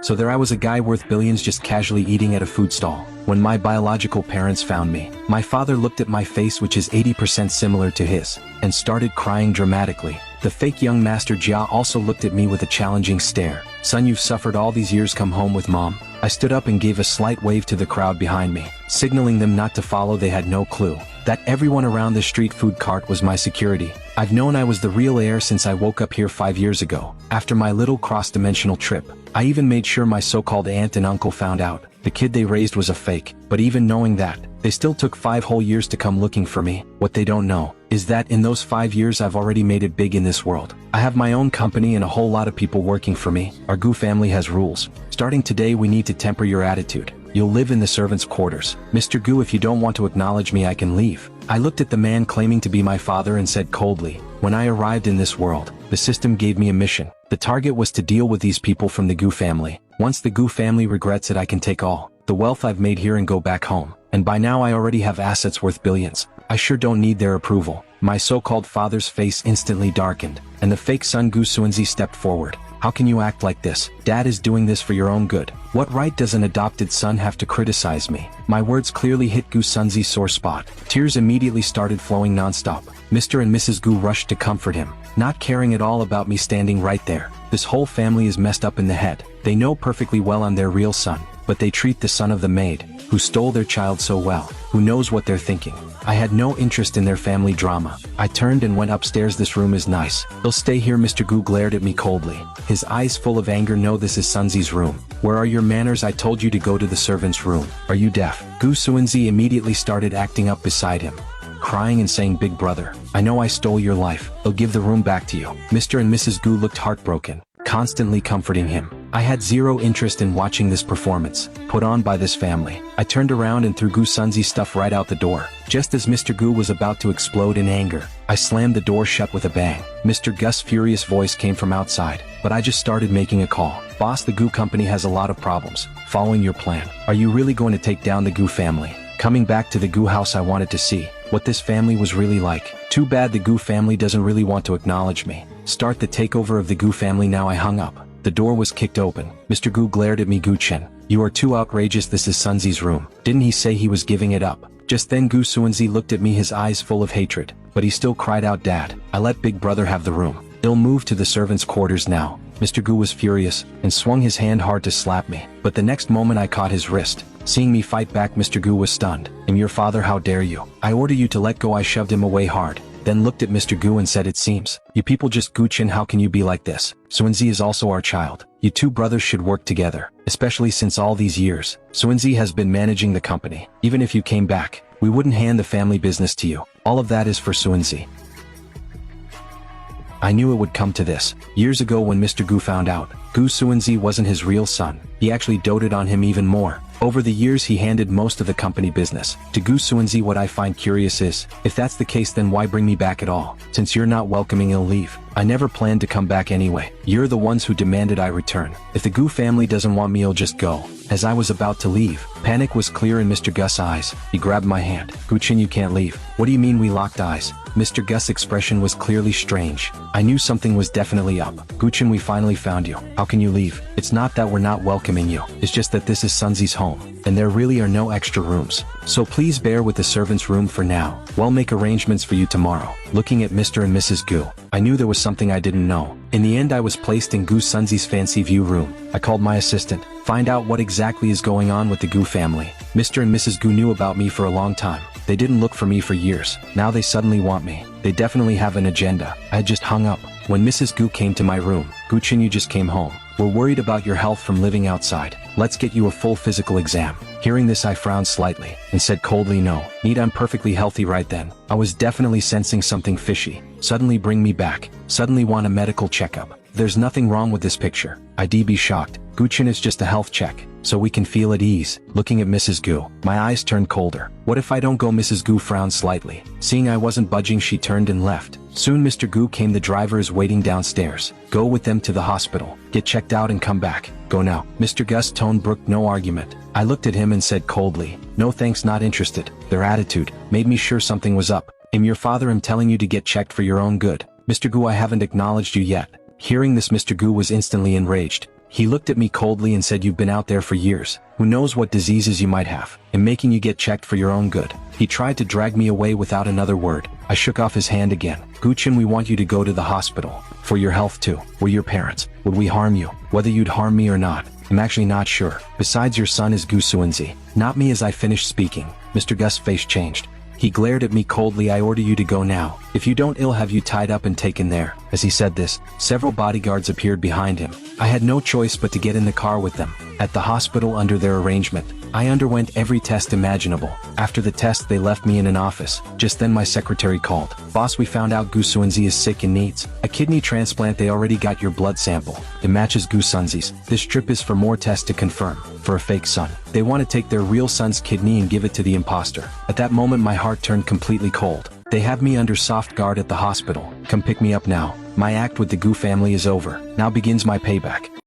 So there I was, a guy worth billions, just casually eating at a food stall. When my biological parents found me, my father looked at my face, which is 80% similar to his, and started crying dramatically. The fake young Master Jia also looked at me with a challenging stare. Son, you've suffered all these years, come home with mom. I stood up and gave a slight wave to the crowd behind me, signaling them not to follow. They had no clue that everyone around the street food cart was my security. I've known I was the real heir since I woke up here 5 years ago, after my little cross-dimensional trip. I even made sure my so-called aunt and uncle found out the kid they raised was a fake. But even knowing that, they still took 5 whole years to come looking for me. What they don't know is that in those 5 years I've already made it big in this world. I have my own company and a whole lot of people working for me. Our Gu family has rules. Starting today, we need to temper your attitude. You'll live in the servants' quarters. Mr. Gu, if you don't want to acknowledge me, I can leave. I looked at the man claiming to be my father and said coldly, when I arrived in this world, the system gave me a mission. The target was to deal with these people from the Gu family. Once the Gu family regrets it, I can take all the wealth I've made here and go back home. And by now I already have assets worth billions. I sure don't need their approval. My so-called father's face instantly darkened, and the fake son Gu Xuanzi stepped forward. How can you act like this? Dad is doing this for your own good. What right does an adopted son have to criticize me? My words clearly hit Gu Xuanzi's sore spot. Tears immediately started flowing non-stop. Mr. and Mrs. Gu rushed to comfort him, not caring at all about me standing right there. This whole family is messed up in the head. They know perfectly well I'm their real son, but they treat the son of the maid, who stole their child, so well. Who knows what they're thinking? I had no interest in their family drama. I turned and went upstairs. This room is nice. He'll stay here. Mr. Gu glared at me coldly, his eyes full of anger. No, this is Sunzi's room. Where are your manners? I told you to go to the servant's room. Are you deaf? Gu Xuanzi immediately started acting up beside him, crying and saying, big brother, I know I stole your life. I'll give the room back to you. Mr. and Mrs. Gu looked heartbroken, constantly comforting him. I had zero interest in watching this performance put on by this family. I turned around and threw Gu Sunzi's stuff right out the door. Just as Mr. Gu was about to explode in anger, I slammed the door shut with a bang. Mr. Gus' furious voice came from outside, but I just started making a call. Boss, the Gu company has a lot of problems following your plan. Are you really going to take down the Gu family? Coming back to the Gu house, I wanted to see what this family was really like. Too bad the Gu family doesn't really want to acknowledge me. Start the takeover of the Gu family now. I hung up. The door was kicked open. Mr. Gu glared at me. Gu Chen, you are too outrageous. This is Sunzi's room. Didn't he say he was giving it up? Just then Gu Xuanzi looked at me, his eyes full of hatred, but he still cried out, Dad, I let big brother have the room. He'll move to the servants' quarters now. Mr. Gu was furious and swung his hand hard to slap me, but the next moment I caught his wrist. Seeing me fight back, Mr. Gu was stunned. I'm your father, how dare you? I order you to let go. I shoved him away hard, then looked at Mr. Gu and said, it seems you people just Gu Chen, how can you be like this? Xuanzi is also our child. You two brothers should work together, especially since all these years Xuanzi has been managing the company. Even if you came back, we wouldn't hand the family business to you. All of that is for Xuanzi. I knew it would come to this. Years ago when Mr. Gu found out Gu Xuanzi wasn't his real son, he actually doted on him even more. Over the years he handed most of the company business to Gu Xuanzi. What I find curious is, if that's the case, then why bring me back at all? Since you're not welcoming, he'll leave. I never planned to come back anyway. You're the ones who demanded I return. If the Gu family doesn't want me, he'll just go. As I was about to leave, panic was clear in Mr. Gus' eyes. He grabbed my hand. Gu Chen, you can't leave. What do you mean? We locked eyes. Mr. Gus' expression was clearly strange. I knew something was definitely up. Gu Chen, we finally found you. How can you leave? It's not that we're not welcoming you. It's just that this is Sunzi's home, and there really are no extra rooms. So please bear with the servants' room for now. We'll make arrangements for you tomorrow. Looking at Mr. and Mrs. Gu, I knew there was something I didn't know. In the end, I was placed in Gu Sunzi's fancy view room. I called my assistant. Find out what exactly is going on with the Gu family. Mr. and Mrs. Gu knew about me for a long time. They didn't look for me for years. Now they suddenly want me. They definitely have an agenda. I had just hung up when Mrs. Gu came to my room. Gu Chen, you just came home. We're worried about your health from living outside. Let's get you a full physical exam. Hearing this, I frowned slightly and said coldly, no need, I'm perfectly healthy. Right then, I was definitely sensing something fishy. Suddenly bring me back. Suddenly want a medical checkup. There's nothing wrong with this picture. I'd be shocked. Gu Chen, it's just a health check, so we can feel at ease. Looking at Mrs. Gu, my eyes turned colder. What if I don't go? Mrs. Gu frowned slightly. Seeing I wasn't budging, she turned and left. Soon Mr. Gu came. The driver is waiting downstairs. Go with them to the hospital. Get checked out and come back. Go now. Mr. Gus' tone brooked no argument. I looked at him and said coldly, no thanks, not interested. Their attitude made me sure something was up. I'm your father. I'm telling you to get checked for your own good. Mr. Gu, I haven't acknowledged you yet. Hearing this, Mr. Gu was instantly enraged. He looked at me coldly and said, "You've been out there for years. Who knows what diseases you might have, and making you get checked for your own good." He tried to drag me away without another word. I shook off his hand again. "Guchin, we want you to go to the hospital. For your health too. We're your parents. Would we harm you? Whether you'd harm me or not, I'm actually not sure. Besides, your son is Gu Suanzi, not me." As I finished speaking, Mr. Gus' face changed. He glared at me coldly. "I order you to go now. If you don't, I'll have you tied up and taken there." As he said this, several bodyguards appeared behind him. I had no choice but to get in the car with them. At the hospital, under their arrangement, I underwent every test imaginable. After the test, they left me in an office. Just then my secretary called. "Boss, we found out Gu Suanzi is sick and needs a kidney transplant. They already got your blood sample. It matches Gu Suanzi's. This trip is for more tests to confirm. For a fake son. They want to take their real son's kidney and give it to the imposter." At that moment my heart turned completely cold. "They have me under soft guard at the hospital. Come pick me up now. My act with the Gu family is over. Now begins my payback."